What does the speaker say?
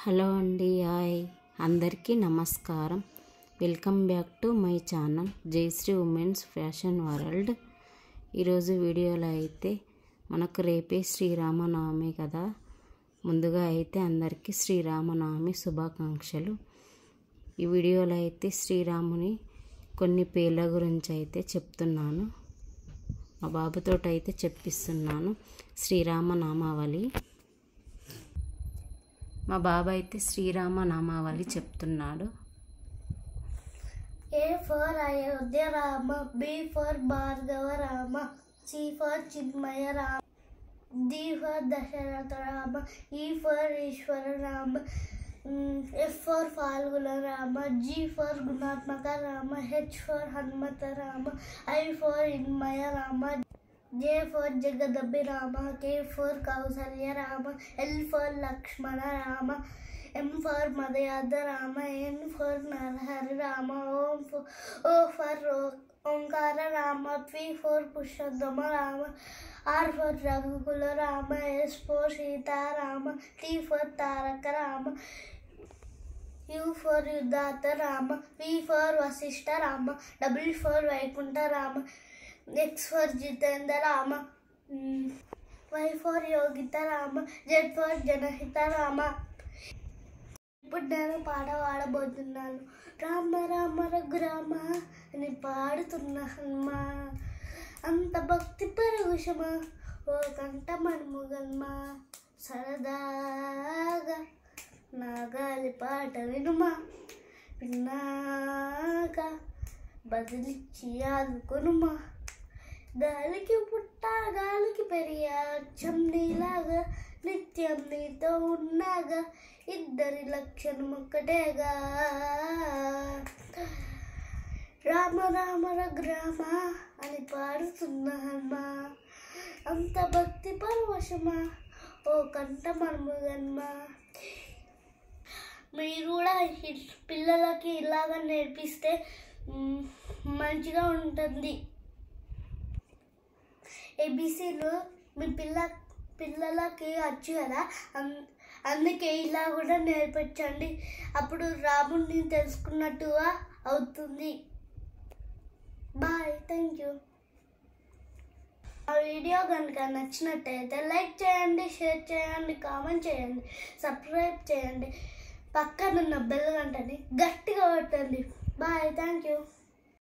Hello అండి, hi అందరికీ నమస్కారం. Welcome back to my channel Jayashree women's fashion world. ఈరోజు వీడియోలో అయితే మనకు రేపే శ్రీరామనవమి కదా. ముందుగా అయితే అందరికీ శ్రీరామనవమి శుభాకాంక్షలు. ఈ వీడియోలో అయితే శ్రీరాముని కొన్ని పేర్ల గురించి అయితే చెప్తున్నాను. మా బాబుతో అయితే చెప్పిస్తున్నాను శ్రీరామనామావళి. మా బాబు అయితే శ్రీరామనామావళి చెప్తున్నాడు. A for Ayodhya Rama, B for Bhargava Rama, C for Chinmaya Rama, D for Dasharatha Rama, E for Ishwara Rama, F for Falguna Rama, G for Gunatmaka Rama, H for Hanumata Rama, I for Inmaya Rama, J for Jagadabhi Rama, K for Kausalya Rama, L for Lakshmana Rama, M for Madhyadha Rama, N for Narhari Rama, O for Omkara Rama, P for Pushottama Rama, R for Raghukula Rama, S for Sita Rama, T for Taraka Rama, U for Yudhata Rama, V for Vasishta Rama, W for Vaikunta Rama, X for Jitendra Rama, Y for Yogita Rama, Z for Janahita Rama. ఇప్పుడు నేను పాట పాడబోతున్నాను. రామ రామ రఘురామ అని పాడుతున్నా హనుమా, అంత భక్తి పరవశమా ఓ కంట మన్ముగన్మా, సరదాగా నా గాలి పాట వినుమా, విన్నాక బదిలిచ్చి ఆదుకొనుమా, గాలికి పుట్ట గాలికి పెరిగా అచ్చం నీలాగా, నిత్యం నీతో ఉన్నాగా, ఇద్దరి లక్షణం ఒక్కటేగా. రామ రామ రఘురామ అని పాడుతున్నా హనుమా, అంత భక్తి పరవశమా ఓ కంట మన్ముగన్మా. మీరు కూడా పిల్లలకి ఇలాగ నేర్పిస్తే మంచిగా ఉంటుంది. ఏబీసీలు మీ పిల్లలకి వచ్చు కదా, అందుకే ఇలా కూడా నేర్పించండి. అప్పుడు రాముడిని తెలుసుకున్నట్టుగా అవుతుంది. Bye, thank you. ఆ వీడియో కనుక నచ్చినట్టయితే లైక్ చేయండి, షేర్ చేయండి, కామెంట్ చేయండి, సబ్స్క్రైబ్ చేయండి, పక్కనున్న బెల్ గంటని గట్టిగా కొట్టండి. Bye, thank you.